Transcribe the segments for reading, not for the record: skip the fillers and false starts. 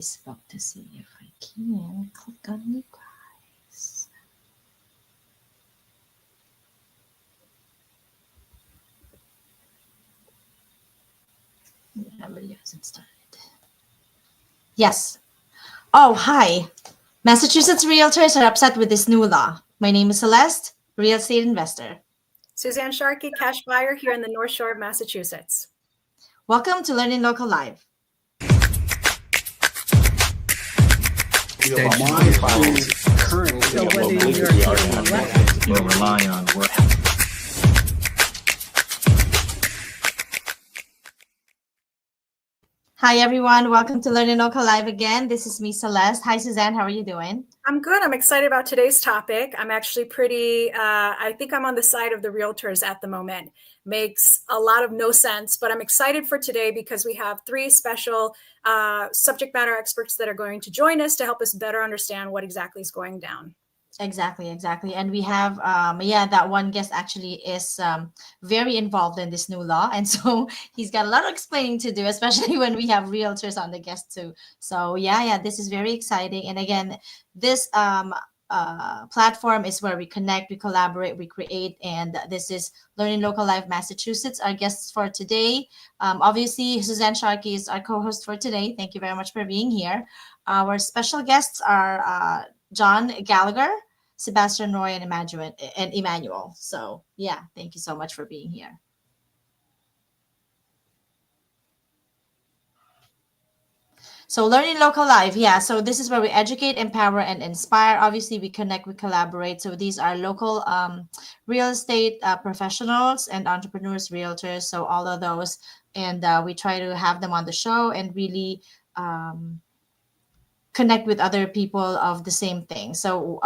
Just about to see if I can click on you guys. Yeah, video hasn't started. Yes. Oh, hi. Massachusetts realtors are upset with this new law. My name is Celeste, real estate investor. Suzanne Sharkey, cash buyer here in the North Shore of Massachusetts. Welcome to LEARNin Local Live. Rely on what. Hi, everyone. Welcome to LEARNin Local Live again. This is me, Celeste. Hi, Suzanne. How are you doing? I'm good. I'm excited about today's topic. I'm actually pretty, I think I'm on the side of the realtors at the moment. Makes a lot of no sense, but I'm excited for today because we have three special subject matter experts that are going to join us to help us better understand what exactly is going down. Exactly. And we have, that one guest actually is very involved in this new law. And so he's got a lot of explaining to do, especially when we have realtors on the guest too. So this is very exciting. And again, this platform is where we connect, we collaborate, we create. And this is LEARNin Local Live Massachusetts. Our guests for today, obviously, Suzanne Sharkey is our co-host for today. Thank you very much for being here. Our special guests are John Gallagher, Sebastian, Roy, and Emmanuel. So thank you so much for being here. So LEARNin Local Live, so this is where we educate, empower, and inspire. Obviously, we connect, we collaborate. So these are local real estate professionals and entrepreneurs, realtors, so all of those. And we try to have them on the show and really connect with other people of the same thing. So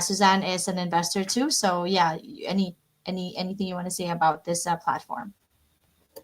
Suzanne is an investor too. So anything you want to say about this platform?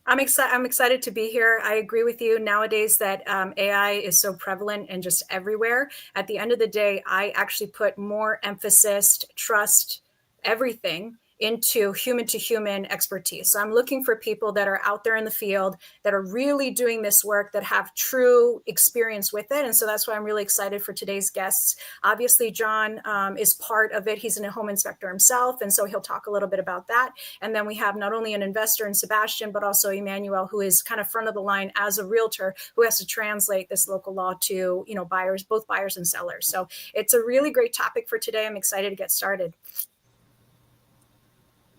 I'm excited to be here. I agree with you nowadays that AI is so prevalent and just everywhere. At the end of the day, I actually put more emphasis, trust, everything into human-to-human expertise. So I'm looking for people that are out there in the field that are really doing this work, that have true experience with it. And so that's why I'm really excited for today's guests. Obviously, John is part of it. He's a home inspector himself, and so he'll talk a little bit about that. And then we have not only an investor in Sebastian, but also Emmanuel, who is kind of front of the line as a realtor who has to translate this local law to, buyers, both buyers and sellers. So it's a really great topic for today. I'm excited to get started.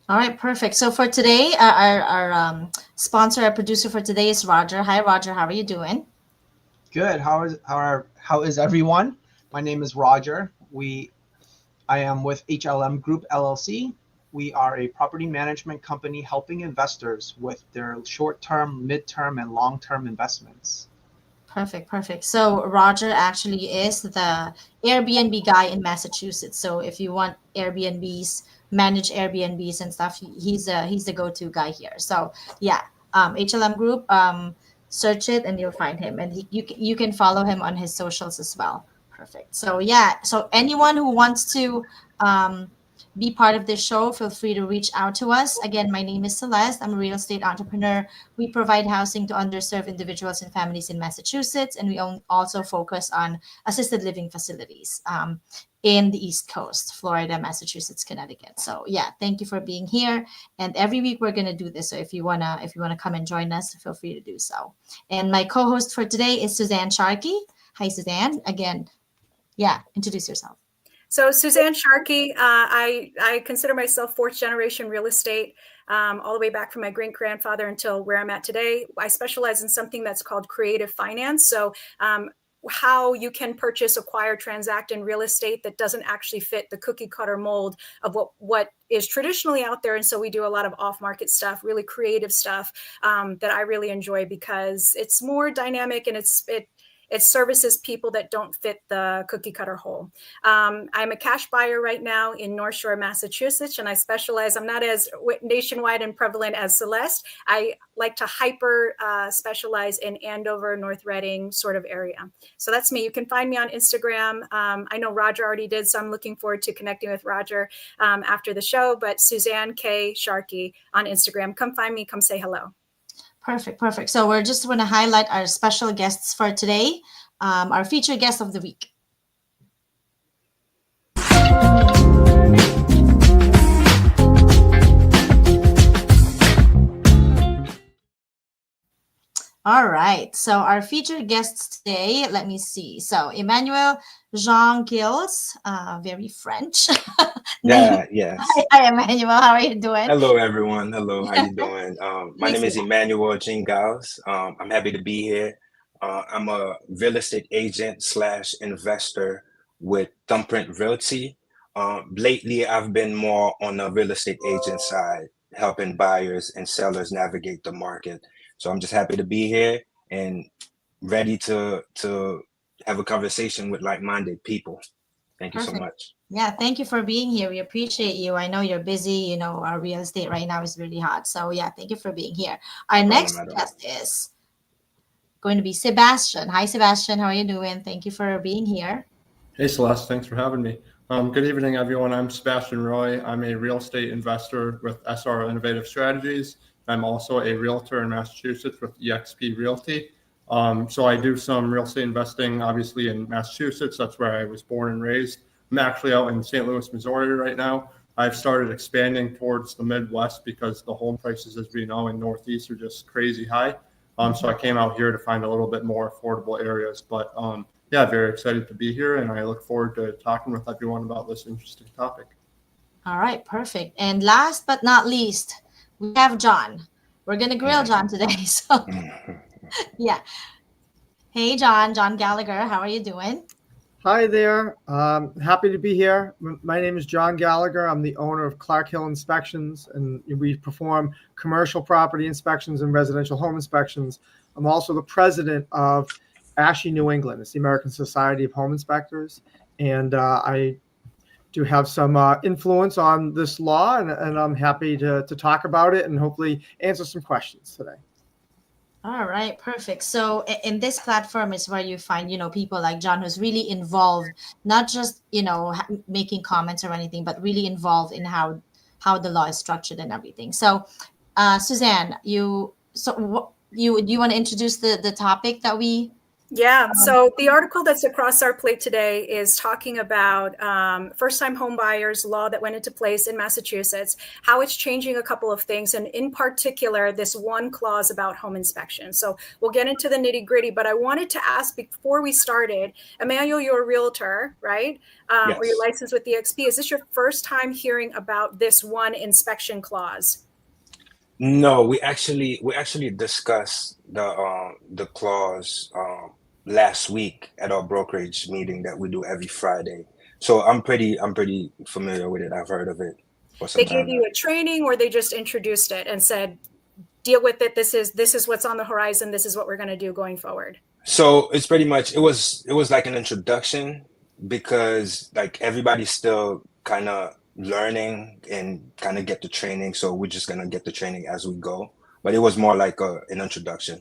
All right, perfect. So for today, our sponsor, our producer for today is Roger. Hi, Roger. How are you doing? Good. How is everyone? My name is Roger. I am with HLM Group LLC. We are a property management company helping investors with their short-term, mid-term, and long-term investments. Perfect. So Roger actually is the Airbnb guy in Massachusetts. So if you want Airbnbs, manage Airbnbs and stuff, he's the go-to guy here. So HLM Group, search it and you'll find him, and you can follow him on his socials as well. Perfect. So so anyone who wants to be part of this show, feel free to reach out to us. Again, my name is Celeste. I'm a real estate entrepreneur. We provide housing to underserved individuals and families in Massachusetts, and we also focus on assisted living facilities in the East Coast, Florida, Massachusetts, Connecticut. So thank you for being here. And every week we're gonna do this. So if you wanna come and join us, feel free to do so. And my co-host for today is Suzanne Sharkey. Hi, Suzanne. Again, introduce yourself. So Suzanne Sharkey, I consider myself fourth generation real estate, all the way back from my great grandfather until where I'm at today. I specialize in something that's called creative finance. So how you can purchase, acquire, transact in real estate that doesn't actually fit the cookie cutter mold of what is traditionally out there. And so we do a lot of off-market stuff, really creative stuff that I really enjoy because it's more dynamic and it services people that don't fit the cookie cutter hole. I'm a cash buyer right now in North Shore, Massachusetts, and I specialize. I'm not as nationwide and prevalent as Celeste. I like to hyper specialize in Andover, North Reading sort of area. So that's me. You can find me on Instagram. I know Roger already did, so I'm looking forward to connecting with Roger after the show, but Suzanne K. Sharkey on Instagram. Come find me. Come say hello. Perfect. So we're just going to highlight our special guests for today. our featured guest of the week. All right. So our featured guests today, let me see. So Emmanuel, Jean-Gilles, very French. Yeah, yes. Hi, Emmanuel. How are you doing? Hello, everyone. Hello, how you doing? My name is Emmanuel Jean-Gilles. I'm happy to be here. I'm a real estate agent slash investor with Thumbprint Realty. Lately, I've been more on the real estate agent side, helping buyers and sellers navigate the market. So I'm just happy to be here and ready to have a conversation with like-minded people. Thank you so Perfect. much. Yeah, thank you for being here. We appreciate you. I know you're busy. You know, our real estate right now is really hot. So yeah, thank you for being here. Our No next problem at all. guest is going to be Sebastian. Hi, Sebastian. How are you doing? Thank you for being here. Hey, Celeste. Thanks for having me. Good evening, everyone. I'm Sebastian Roy. I'm a real estate investor with SR Innovative Strategies. I'm also a realtor in Massachusetts with eXp Realty. So I do some real estate investing, obviously, in Massachusetts. That's where I was born and raised. I'm actually out in St. Louis, Missouri right now. I've started expanding towards the Midwest because the home prices, as we know, in Northeast are just crazy high. So I came out here to find a little bit more affordable areas. But yeah, very excited to be here, and I look forward to talking with everyone about this interesting topic. All right, perfect. And last but not least, we have John. We're going to grill John today. So yeah. Hey, John Gallagher. How are you doing? Hi there. Happy to be here. My name is John Gallagher. I'm the owner of Clark Hill Inspections, and we perform commercial property inspections and residential home inspections. I'm also the president of ASHI New England. It's the American Society of Home Inspectors. And I do have some influence on this law, and I'm happy to talk about it and hopefully answer some questions today. All right, perfect. So in this platform is where you find, you know, people like John who's really involved, not just, you know, making comments or anything, but really involved in how the law is structured and everything. So, Suzanne, you want to introduce the topic that we? Yeah, so the article that's across our plate today is talking about first-time home buyers law that went into place in Massachusetts, how it's changing a couple of things, and in particular, this one clause about home inspection. So we'll get into the nitty-gritty, but I wanted to ask before we started, Emmanuel, you're a realtor, right? Yes. Or you're licensed with eXp. Is this your first time hearing about this one inspection clause? No, we actually discussed the clause last week at our brokerage meeting that we do every Friday. So I'm pretty familiar with it. I've heard of it for some They time gave you a training, or they just introduced it and said, deal with it. This is what's on the horizon. This is what we're going to do going forward. So it's pretty much, it was like an introduction, because like everybody's still kind of learning and kind of get the training. So we're just going to get the training as we go. But it was more like an introduction.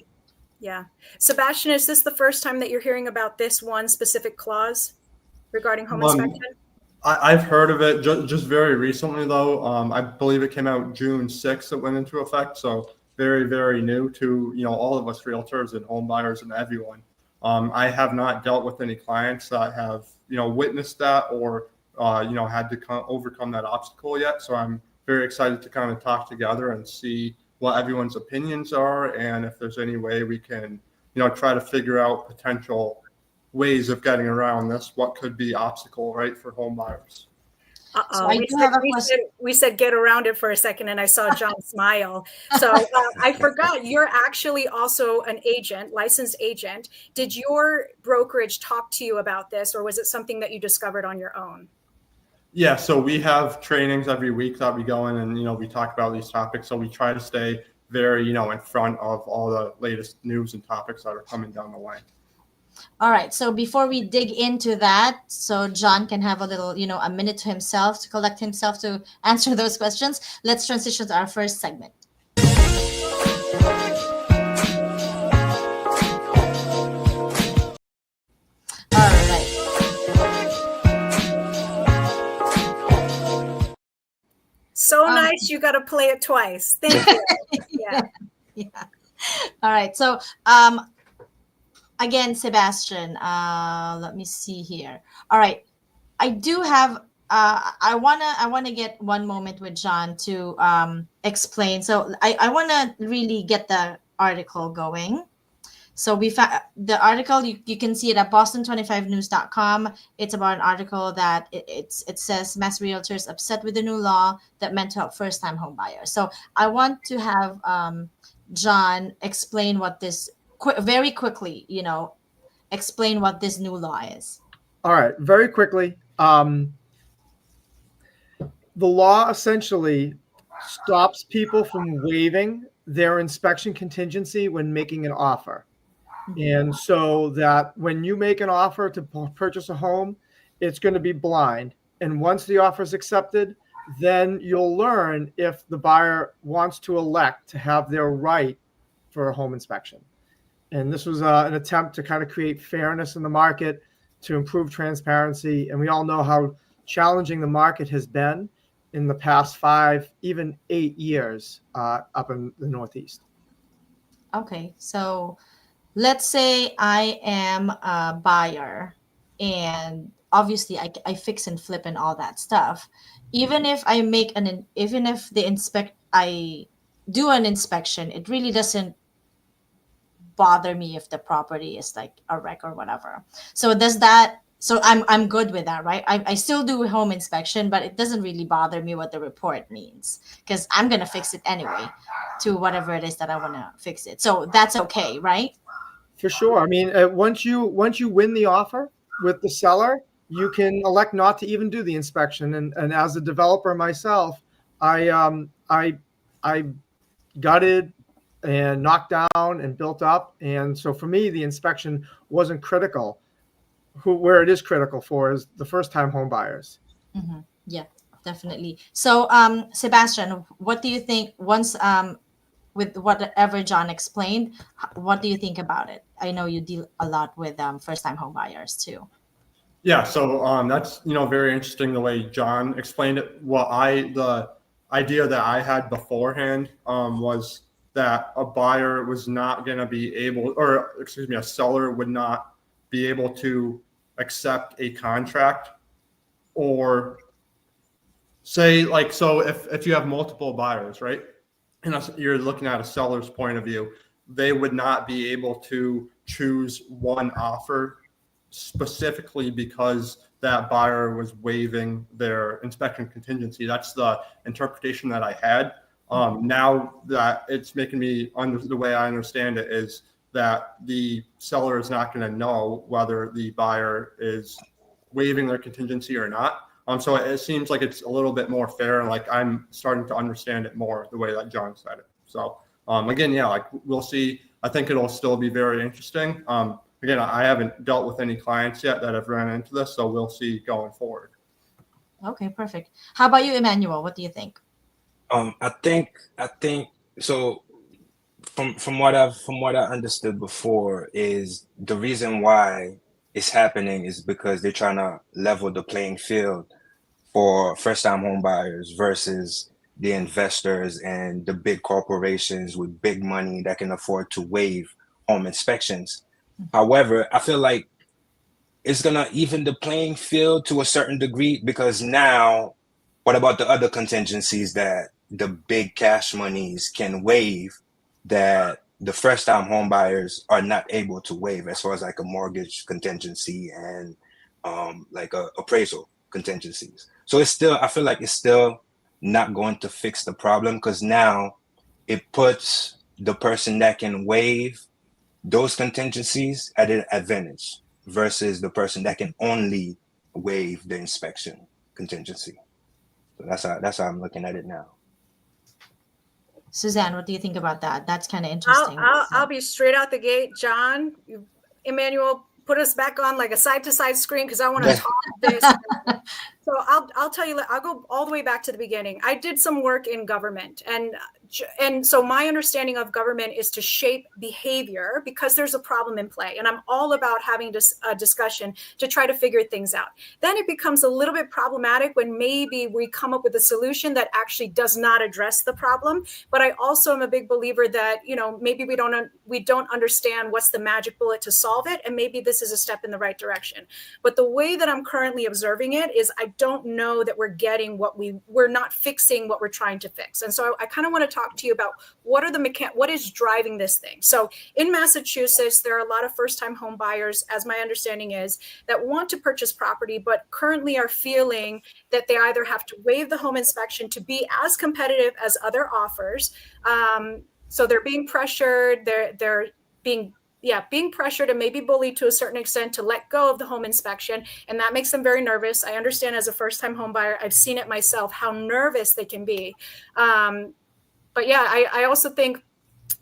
Yeah. Sebastian, is this the first time that you're hearing about this one specific clause regarding home inspection? I've heard of it just very recently, though. I believe it came out June 6th. It went into effect. So very, very new to, you know, all of us realtors and home buyers and everyone. I have not dealt with any clients that have, you know, witnessed that or, you know, had to overcome that obstacle yet. So I'm very excited to kind of talk together and see what everyone's opinions are, and if there's any way we can, you know, try to figure out potential ways of getting around this, what could be obstacle, right, for home buyers. So I do have a question. We said get around it for a second, and I saw John smile. So I forgot, you're actually also an agent, licensed agent. Did your brokerage talk to you about this, or was it something that you discovered on your own? Yeah, so we have trainings every week that we go in, and, you know, we talk about these topics. So we try to stay very, you know, in front of all the latest news and topics that are coming down the line. All right. So before we dig into that, so John can have a little, you know, a minute to himself to collect himself to answer those questions. Let's transition to our first segment. All right. So nice, you got to play it twice. Thank you. Yeah. All right. So again, Sebastian, let me see here. All right. I do have I wanna get one moment with John to explain. So I wanna really get the article going. So we found the article, you can see it at boston25news.com. It's about an article that it says mass realtors upset with the new law that meant to help first-time home buyers. So I want to have John explain what this very quickly, explain what this new law is. All right, very quickly. The law essentially stops people from waiving their inspection contingency when making an offer. And so that when you make an offer to purchase a home, it's going to be blind. And once the offer is accepted, then you'll learn if the buyer wants to elect to have their right for a home inspection. And this was an attempt to kind of create fairness in the market, to improve transparency. And we all know how challenging the market has been in the past 5, even 8 years up in the Northeast. Okay, so let's say I am a buyer, and obviously I fix and flip and all that stuff. Even if I make even if I do an inspection, it really doesn't bother me if the property is like a wreck or whatever. So I'm good with that, right? I still do a home inspection, but it doesn't really bother me what the report means, because I'm gonna fix it anyway to whatever it is that I want to fix it. So that's okay, right? For sure. I mean, once you win the offer with the seller, you can elect not to even do the inspection. And as a developer myself, I gutted and knocked down and built up. And so for me, the inspection wasn't critical. Where it is critical for is the first-time home buyers. Mm-hmm. Yeah, definitely. So, Sebastian, what do you think once with whatever John explained, what do you think about it? I know you deal a lot with first-time home buyers too. Yeah, so that's very interesting the way John explained it. The idea that I had beforehand was that a buyer was not going to be able, or excuse me, a seller would not be able to accept a contract, or say so if you have multiple buyers, right? And you're looking at a seller's point of view, they would not be able to choose one offer specifically because that buyer was waiving their inspection contingency. That's the interpretation that I had. Now that it's making me the way I understand it is that the seller is not going to know whether the buyer is waiving their contingency or not. So it seems like it's a little bit more fair, and I'm starting to understand it more the way that John said it. So again, yeah, we'll see. I think it'll still be very interesting. Again, I haven't dealt with any clients yet that have run into this, so we'll see going forward. Okay, perfect. How about you, Emmanuel? What do you think? I think so. From what I understood before, is the reason why it's happening is because they're trying to level the playing field for first-time home buyers versus the investors and the big corporations with big money that can afford to waive home inspections. However, I feel like it's gonna even the playing field to a certain degree, because now, what about the other contingencies that the big cash monies can waive that the first-time home buyers are not able to waive, as far as a mortgage contingency and appraisal contingencies? So I feel like it's still not going to fix the problem, because now it puts the person that can waive those contingencies at an advantage versus the person that can only waive the inspection contingency. So that's how I'm looking at it now. Suzanne, what do you think about that? That's kind of interesting. I'll be straight out the gate. John, Emmanuel, put us back on a side-to-side screen, because I want to talk this. So I'll tell you, I'll go all the way back to the beginning. I did some work in government, and and so my understanding of government is to shape behavior because there's a problem in play. And I'm all about having a discussion to try to figure things out. Then it becomes a little bit problematic when maybe we come up with a solution that actually does not address the problem. But I also am a big believer that, maybe we don't understand what's the magic bullet to solve it. And maybe this is a step in the right direction. But the way that I'm currently observing it is I don't know that we're getting we're not fixing what we're trying to fix. And so I kind of want to talk to you about what is driving this thing. So in Massachusetts, there are a lot of first-time home buyers, as my understanding is, that want to purchase property, but currently are feeling that they either have to waive the home inspection to be as competitive as other offers. So they're being pressured. They're being pressured and maybe bullied to a certain extent to let go of the home inspection. And that makes them very nervous. I understand as a first-time home buyer, I've seen it myself, how nervous they can be. But yeah, I also think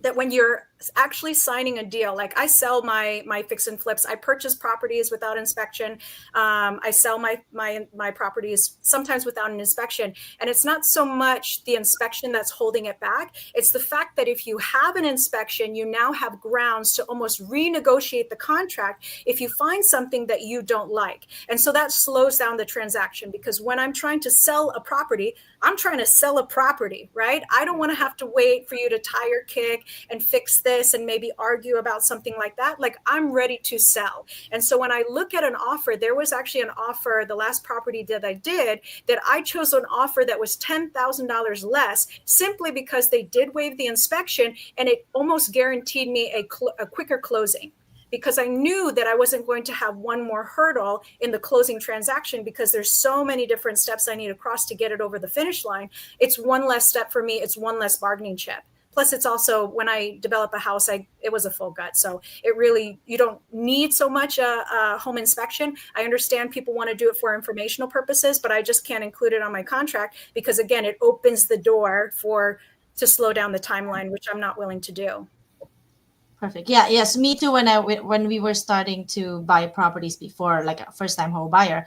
that when you're actually signing a deal, like I sell my fix and flips, I purchase properties without inspection. I sell my properties sometimes without an inspection. And it's not so much the inspection that's holding it back. It's the fact that if you have an inspection, you now have grounds to almost renegotiate the contract if you find something that you don't like. And so that slows down the transaction, because when I'm trying to sell a property, I'm trying to sell a property, right? I don't want to have to wait for you to tire kick and fix this and maybe argue about something like that. Like, I'm ready to sell. And so when I look at an offer, there was actually an offer, the last property that I did, that I chose an offer that was $10,000 less simply because they did waive the inspection, and it almost guaranteed me a quicker closing, because I knew that I wasn't going to have one more hurdle in the closing transaction, because there's so many different steps I need to cross to get it over the finish line. It's one less step for me. It's one less bargaining chip. Plus, it's also, when I develop a house, it was a full gut. So you don't need so much a home inspection. I understand people want to do it for informational purposes, but I just can't include it on my contract because, again, it opens the door to slow down the timeline, which I'm not willing to do. Perfect. Yeah. Yes. Me too. When we were starting to buy properties before, like a first-time home buyer,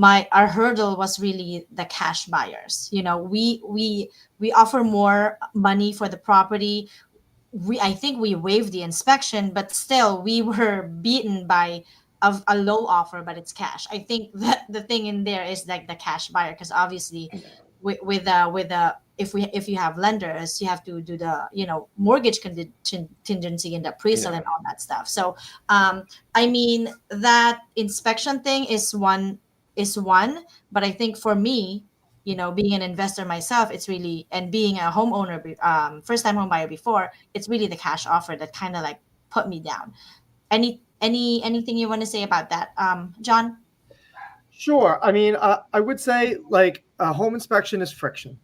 our hurdle was really the cash buyers. We offer more money for the property. I think we waived the inspection, but still we were beaten by a low offer, but it's cash. I think that the thing in there is like the cash buyer, because obviously if you have lenders, you have to do the mortgage contingency and the appraisal and all that stuff. So I mean, that inspection thing is one, but I think for me, being an investor myself, it's really, and being a homeowner, first time home buyer before, it's really the cash offer that kind of like put me down. Anything you want to say about that, John? Sure. I mean, I would say like a home inspection is friction,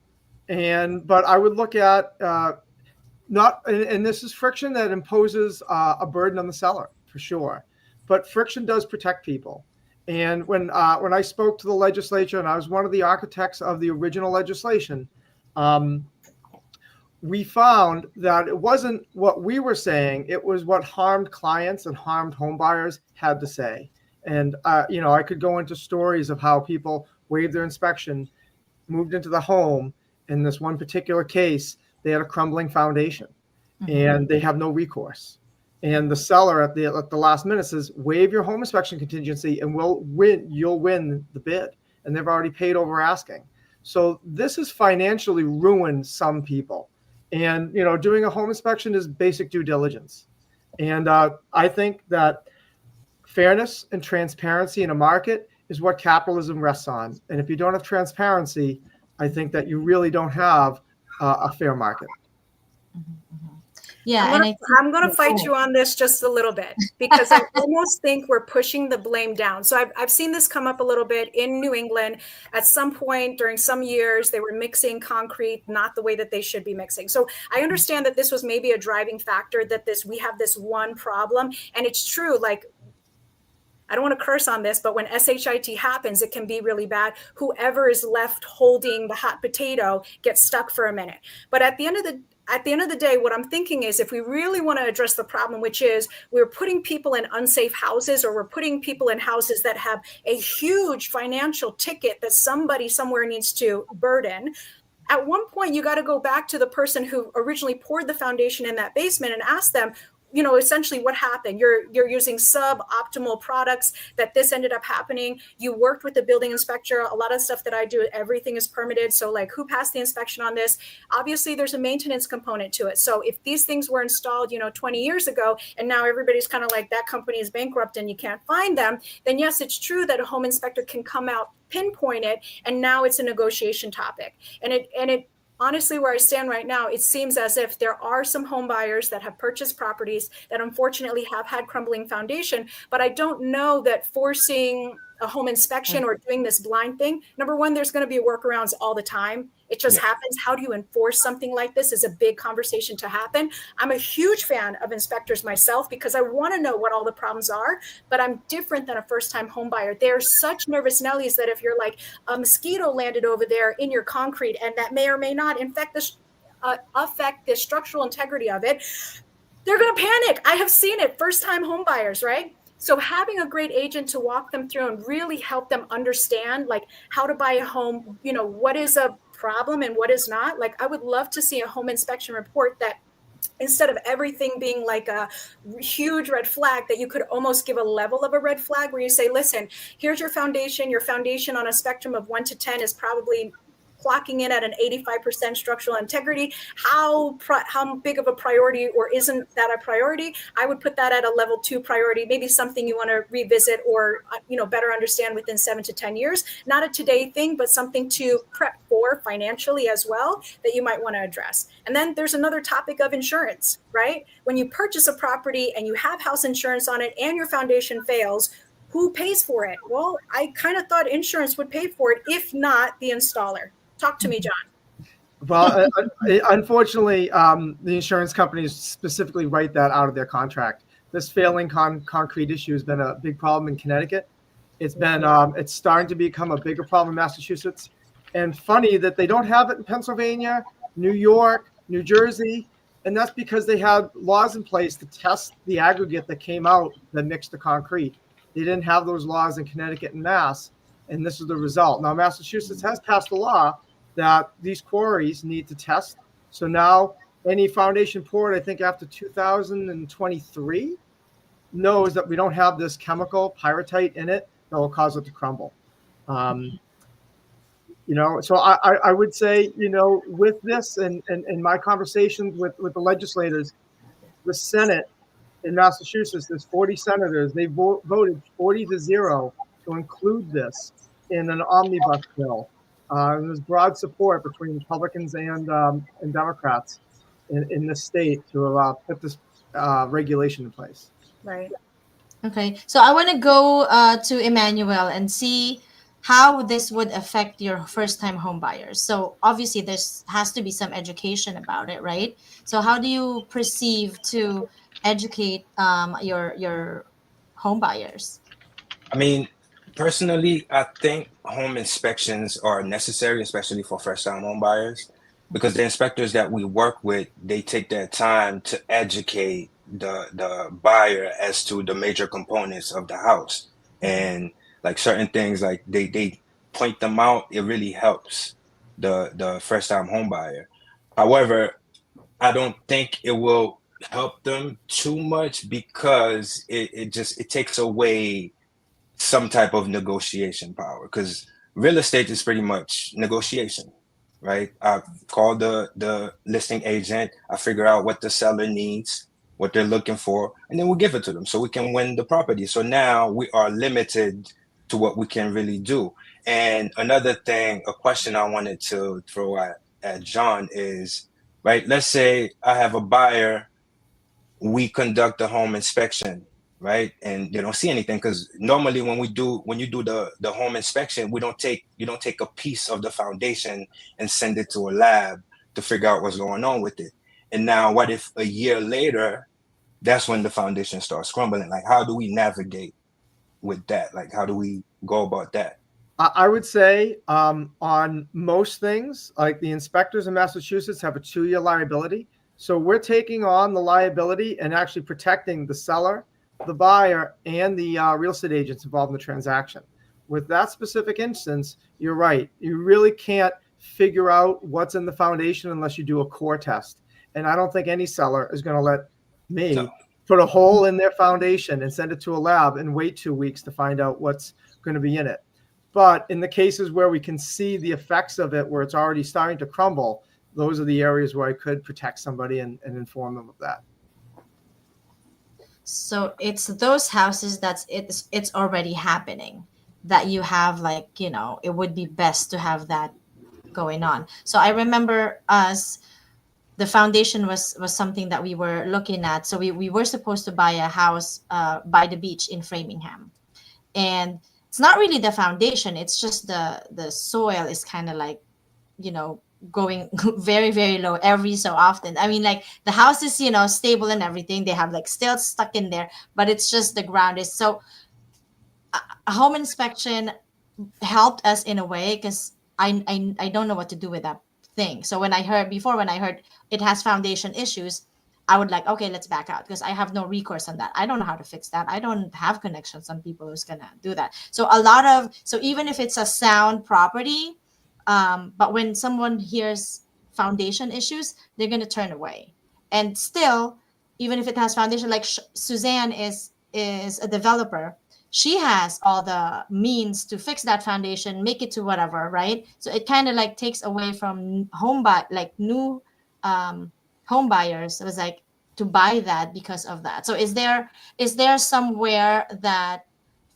but I would look at and this is friction that imposes a burden on the seller for sure, but friction does protect people. And when I spoke to the legislature, and I was one of the architects of the original legislation, we found that it wasn't what we were saying; it was what harmed clients and harmed home buyers had to say. And I could go into stories of how people waived their inspection, moved into the home. In this one particular case, they had a crumbling foundation, and they have no recourse. And the seller at the last minute says, "Waive your home inspection contingency, and you'll win the bid." And they've already paid over asking. So this has financially ruined some people. And doing a home inspection is basic due diligence. And I think that fairness and transparency in a market is what capitalism rests on. And if you don't have transparency, I think that you really don't have a fair market. Yeah, I'm going to fight you on this just a little bit, because I almost think we're pushing the blame down. So I've seen this come up a little bit in New England. At some point during some years, they were mixing concrete not the way that they should be mixing. So I understand that this was maybe a driving factor, that we have this one problem. And it's true, like, I don't want to curse on this, but when SHIT happens, it can be really bad. Whoever is left holding the hot potato gets stuck for a minute. But at the end of the day, what I'm thinking is, if we really want to address the problem, which is we're putting people in unsafe houses, or we're putting people in houses that have a huge financial ticket that somebody somewhere needs to burden, at one point you got to go back to the person who originally poured the foundation in that basement and ask them, you know, essentially what happened. You're using suboptimal products, that this ended up happening. You worked with the building inspector. A lot of stuff that I do, everything is permitted. So like, who passed the inspection on this? Obviously there's a maintenance component to it. So if these things were installed, you know, 20 years ago, and now everybody's kind of like, that company is bankrupt and you can't find them, then yes, it's true that a home inspector can come out, pinpoint it, and now it's a negotiation topic. And it honestly, where I stand right now, it seems as if there are some home buyers that have purchased properties that unfortunately have had crumbling foundation, but I don't know that forcing a home inspection or doing this blind thing, number one, there's going to be workarounds all the time. It just happens. How do you enforce something like this is a big conversation to happen. I'm a huge fan of inspectors myself because I want to know what all the problems are, but I'm different than a first-time home buyer. They're such nervous Nellies that if you're like, a mosquito landed over there in your concrete and that may or may not affect the structural integrity of it, they're going to panic. I have seen it, first-time home buyers, right? So having a great agent to walk them through and really help them understand like how to buy a home, you know, what is a problem and what is not. Like I would love to see a home inspection report that instead of everything being like a huge red flag, that you could almost give a level of a red flag where you say, listen, here's your foundation. Your foundation on a spectrum of 1 to 10 is probably clocking in at an 85% structural integrity. How big of a priority, or isn't that a priority? I would put that at a level 2 priority, maybe something you want to revisit or, you know, better understand within 7 to 10 years. Not a today thing, but something to prep for financially as well that you might want to address. And then there's another topic of insurance, right? When you purchase a property and you have house insurance on it and your foundation fails, who pays for it? Well, I kind of thought insurance would pay for it, if not the installer. Talk to me, John. Well, unfortunately, the insurance companies specifically write that out of their contract. This failing concrete issue has been a big problem in Connecticut. It's been it's starting to become a bigger problem in Massachusetts. And funny that they don't have it in Pennsylvania, New York, New Jersey, and that's because they had laws in place to test the aggregate that came out that mixed the concrete. They didn't have those laws in Connecticut and Mass, and this is the result. Now, Massachusetts has passed a law that these quarries need to test. So now any foundation poured, I think after 2023, knows that we don't have this chemical pyrite in it that will cause it to crumble. You know, so I would say, you know, with this and my conversations with the legislators, the Senate in Massachusetts, there's 40 senators. They voted 40-0 to include this in an omnibus bill. There's broad support between Republicans and Democrats in the state to put this regulation in place. Right. Okay, so I want to go to Emmanuel and see how this would affect your first-time home buyers. So obviously there has to be some education about it, right? So how do you perceive to educate your home buyers? I mean, personally, I think home inspections are necessary, especially for first-time home buyers, because the inspectors that we work with, they take their time to educate the buyer as to the major components of the house. And like certain things, like they point them out. It really helps the first-time home buyer. However, I don't think it will help them too much because it takes away some type of negotiation power, because real estate is pretty much negotiation, right? I call the listing agent, I figure out what the seller needs, what they're looking for, and then we give it to them so we can win the property. So now we are limited to what we can really do. And another thing, a question I wanted to throw at John is, right, let's say I have a buyer, we conduct a home inspection, right? And they don't see anything, because normally when you do the home inspection, you don't take a piece of the foundation and send it to a lab to figure out what's going on with it. And now what if a year later, that's when the foundation starts crumbling? Like, how do we navigate with that? Like, how do we go about that? I would say on most things, like the inspectors in Massachusetts have a 2-year liability. So we're taking on the liability and actually protecting the seller, the buyer, and the real estate agents involved in the transaction. With that specific instance, you're right. You really can't figure out what's in the foundation unless you do a core test. And I don't think any seller is going to let me No. put a hole in their foundation and send it to a lab and wait 2 weeks to find out what's going to be in it. But in the cases where we can see the effects of it, where it's already starting to crumble, those are the areas where I could protect somebody and inform them of that. So it's those houses it's already happening that you have, like, you know, it would be best to have that going on. So I remember the foundation was something that we were looking at. So we were supposed to buy a house by the beach in Framingham, and it's not really the foundation, it's just the soil is kind of like, you know, going very, very low every so often. I mean, like, the house is, you know, stable and everything, they have like stilts stuck in there, but it's just the ground is. So a home inspection helped us in a way, because I don't know what to do with that thing. So when I heard it has foundation issues, I would like, okay, let's back out, because I have no recourse on that. I don't know how to fix that. I don't have connections on people who's gonna do that. So even if it's a sound property, but when someone hears foundation issues, they're gonna turn away. And still, even if it has foundation, like Suzanne is a developer, she has all the means to fix that foundation, make it to whatever, right? So it kind of like takes away from new home buyers. It was like to buy that because of that. So is there somewhere that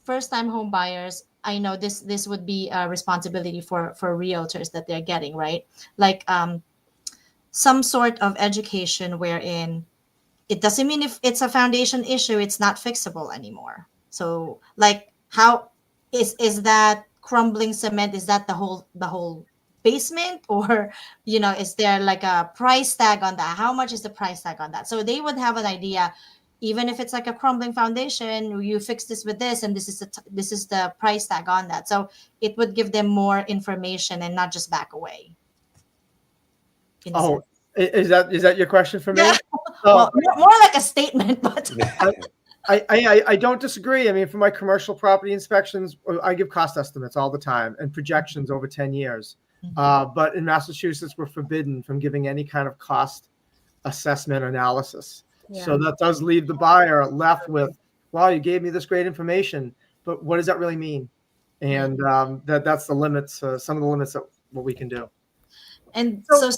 first time home buyers, I know this would be a responsibility for realtors that they're getting, right? Like some sort of education wherein it doesn't mean if it's a foundation issue, it's not fixable anymore. So like, how is that crumbling cement? Is that the whole basement, or, you know, is there like a price tag on that? How much is the price tag on that? So they would have an idea, even if it's like a crumbling foundation, you fix this with this, and this is the price tag on that. So it would give them more information and not just back away. Oh, is that your question for me? Yeah. Well, more like a statement, but I don't disagree. I mean, for my commercial property inspections, I give cost estimates all the time and projections over 10 years. But in Massachusetts, we're forbidden from giving any kind of cost assessment analysis. Yeah. So that does leave the buyer left with, wow, you gave me this great information, but what does that really mean? And that's the limits, some of the limits of what we can do. And so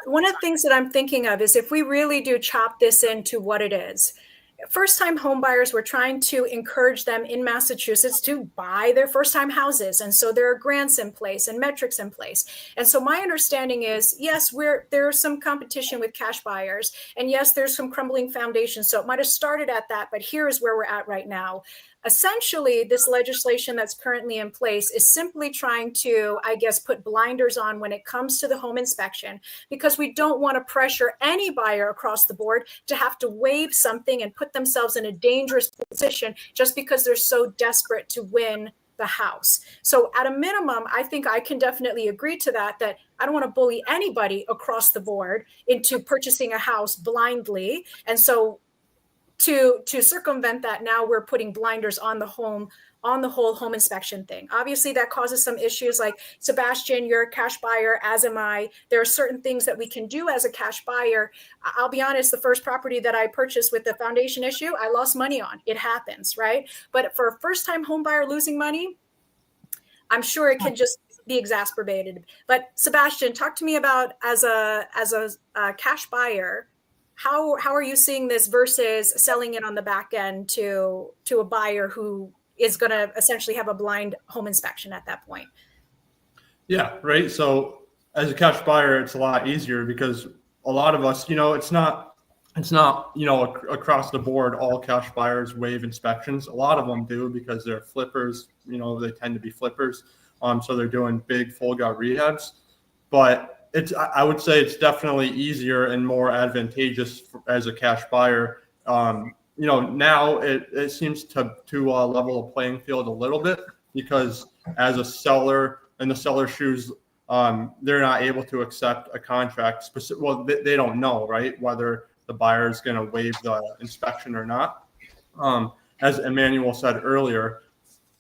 one of the things that I'm thinking of is if we really do chop this into what it is. First-time home buyers, we're trying to encourage them in Massachusetts to buy their first-time houses. And so there are grants in place and metrics in place. And so my understanding is, yes, there's some competition with cash buyers. And yes, there's some crumbling foundations. So it might have started at that, but here is where we're at right now. Essentially, this legislation that's currently in place is simply trying to, I guess, put blinders on when it comes to the home inspection, because we don't want to pressure any buyer across the board to have to waive something and put themselves in a dangerous position just because they're so desperate to win the house. So at a minimum, I think I can definitely agree to that I don't want to bully anybody across the board into purchasing a house blindly. And so to circumvent that, now we're putting blinders on the whole home inspection thing. Obviously, that causes some issues. Like, Sebastian, you're a cash buyer, as am I. There are certain things that we can do as a cash buyer. I'll be honest, the first property that I purchased with the foundation issue, I lost money on. It happens, right? But for a first-time home buyer losing money, I'm sure it can just be exacerbated. But Sebastian, talk to me about as a cash buyer, how are you seeing this versus selling it on the back end to a buyer who is going to essentially have a blind home inspection at that point? Yeah, right. So as a cash buyer, it's a lot easier because a lot of us, it's not, across the board, all cash buyers waive inspections. A lot of them do because they're flippers, they tend to be flippers. So they're doing big full gut rehabs, but I would say it's definitely easier and more advantageous as a cash buyer. Now it seems to level the playing field a little bit, because as a seller in the seller's shoes, they're not able to accept a contract. Well, they don't know, right, whether the buyer is going to waive the inspection or not. As Emmanuel said earlier,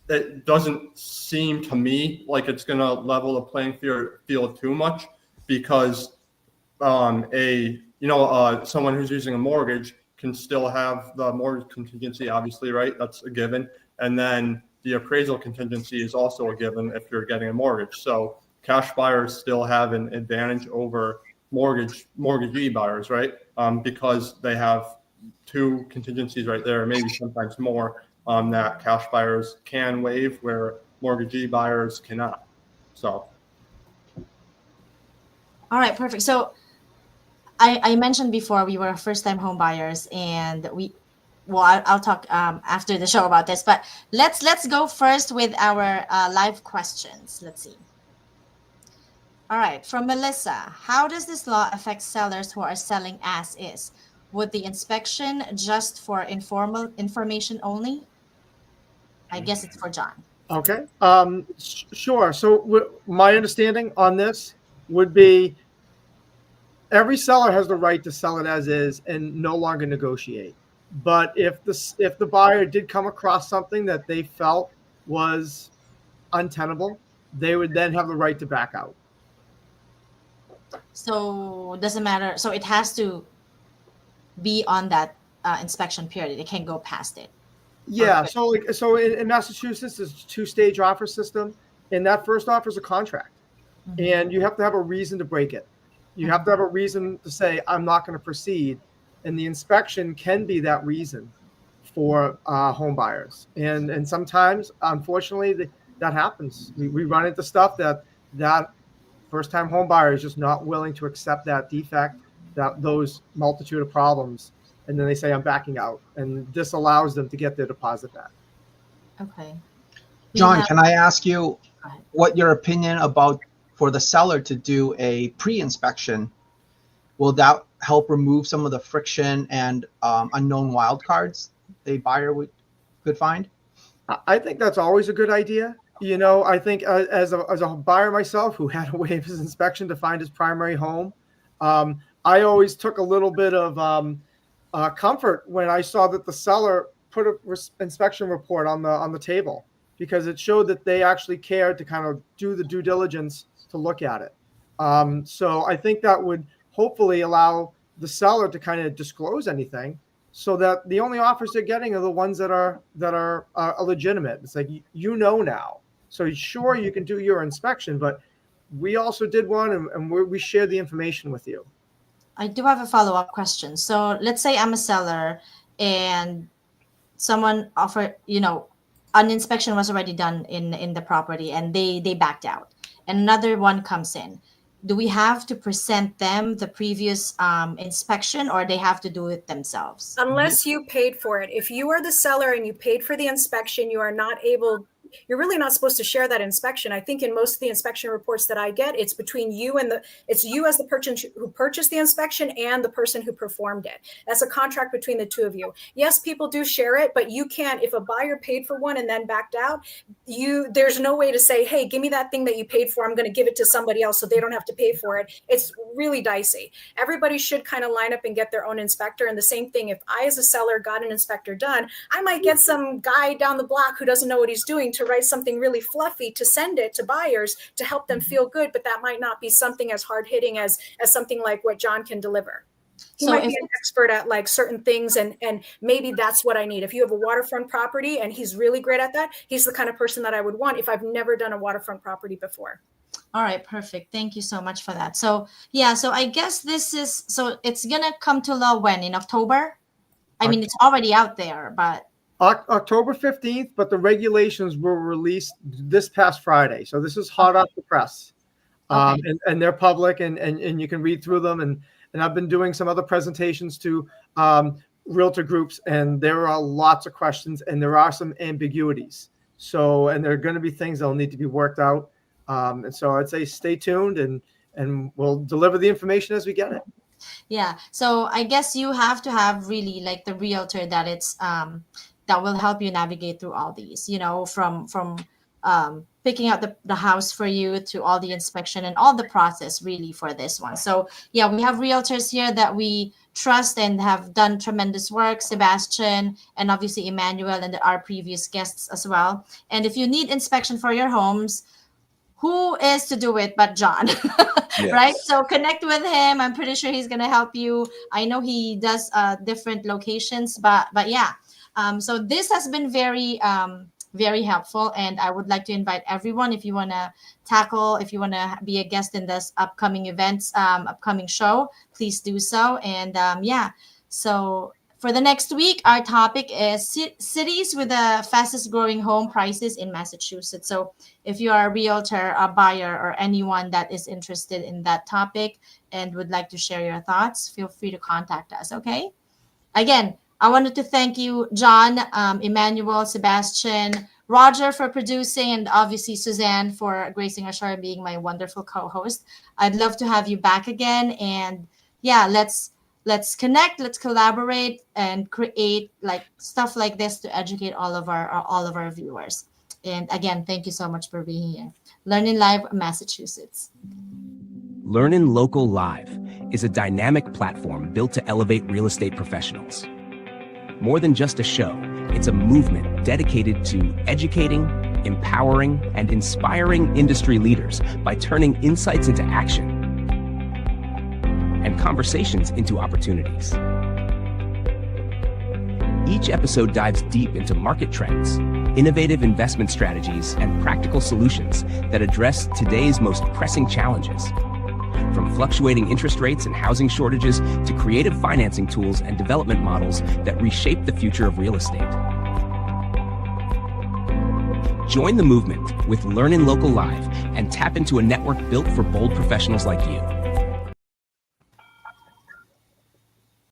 it doesn't seem to me like it's going to level the playing field too much, because someone who's using a mortgage can still have the mortgage contingency, obviously, right? That's a given. And then the appraisal contingency is also a given if you're getting a mortgage. So cash buyers still have an advantage over mortgagee buyers, right? Because they have two contingencies right there, maybe sometimes more, that cash buyers can waive where mortgagee buyers cannot. So. All right, perfect. So I mentioned before we were first-time home buyers, and I'll talk after the show about this, but let's go first with our live questions. Let's see. All right, from Melissa, how does this law affect sellers who are selling as is? Would the inspection just for informal information only? I guess it's for John. Okay. Sure. So my understanding on this would be every seller has the right to sell it as is and no longer negotiate. But if the buyer did come across something that they felt was untenable, they would then have the right to back out. So doesn't matter. So it has to be on that inspection period. It can't go past it. Yeah. So in Massachusetts, there's a 2-stage offer system, and that first offer is a contract, and you have to have a reason to break it. You have to have a reason to say, I'm not going to proceed. And the inspection can be that reason for home buyers. And sometimes, unfortunately, that happens. We run into stuff that first-time home buyer is just not willing to accept that defect, those multitude of problems. And then they say, I'm backing out. And this allows them to get their deposit back. Okay. John, can I ask you what your opinion about for the seller to do a pre-inspection? Will that help remove some of the friction and unknown wildcards the buyer could find? I think that's always a good idea. I think as a buyer myself who had to waive his inspection to find his primary home, I always took a little bit of comfort when I saw that the seller put an inspection report on the table, because it showed that they actually cared to kind of do the due diligence to look at it. So I think that would hopefully allow the seller to kind of disclose anything, so that the only offers they're getting are the ones that are legitimate. It's like, now. So sure, you can do your inspection, but we also did one, and we shared the information with you. I do have a follow-up question. So let's say I'm a seller and someone offered, an inspection was already done in the property and they backed out. And another one comes in. Do we have to present them the previous inspection, or they have to do it themselves? Unless you paid for it. If you are the seller and you paid for the inspection, you're really not supposed to share that inspection. I think in most of the inspection reports that I get, it's between you it's you as the person who purchased the inspection and the person who performed it. That's a contract between the two of you. Yes, people do share it, but you can't, if a buyer paid for one and then backed out, there's no way to say, hey, give me that thing that you paid for. I'm going to give it to somebody else so they don't have to pay for it. It's really dicey. Everybody should kind of line up and get their own inspector. And the same thing, if I as a seller got an inspector done, I might get some guy down the block who doesn't know what he's doing to write something really fluffy to send it to buyers to help them feel good, but that might not be something as hard-hitting as something like what John can deliver. He might be an expert at like certain things, and maybe that's what I need. If you have a waterfront property and he's really great at that, he's the kind of person that I would want if I've never done a waterfront property before. All right, perfect. Thank you so much for that. So I guess it's gonna come to law when, in October? I mean, it's already out there, but October 15th, but the regulations were released this past Friday. So this is hot off the press. And they're public, and you can read through them. And I've been doing some other presentations to realtor groups, and there are lots of questions, and there are some ambiguities. So, and there are going to be things that will need to be worked out. And so I'd say stay tuned, and we'll deliver the information as we get it. Yeah. So I guess you have to have really like the realtor that it's that will help you navigate through all these, from picking out the house for you to all the inspection and all the process really for this one. So yeah, we have realtors here that we trust and have done tremendous work, Sebastian, and obviously Emmanuel and our previous guests as well. And if you need inspection for your homes, who is to do it but John? Yes. Right? So connect with him. I'm pretty sure he's gonna help you. I know he does different locations, but yeah. So this has been very very helpful, and I would like to invite everyone, if you want to be a guest in this upcoming upcoming show, please do so. And yeah, so for the next week, our topic is cities with the fastest growing home prices in Massachusetts. So if you are a realtor, a buyer, or anyone that is interested in that topic and would like to share your thoughts, feel free to contact us. Okay. Again, I wanted to thank you, John, Emmanuel, Sebastian, Roger for producing, and obviously Suzanne for gracing our show and being my wonderful co-host. I'd love to have you back again. And yeah, let's connect, let's collaborate, and create like stuff like this to educate all of our viewers. And again, thank you so much for being here. LEARNin Live Massachusetts. LEARNin Local Live is a dynamic platform built to elevate real estate professionals. More than just a show, it's a movement dedicated to educating, empowering, and inspiring industry leaders by turning insights into action and conversations into opportunities. Each episode dives deep into market trends, innovative investment strategies, and practical solutions that address today's most pressing challenges. From fluctuating interest rates and housing shortages to creative financing tools and development models that reshape the future of real estate. Join the movement with LEARNin Local Live and tap into a network built for bold professionals like you.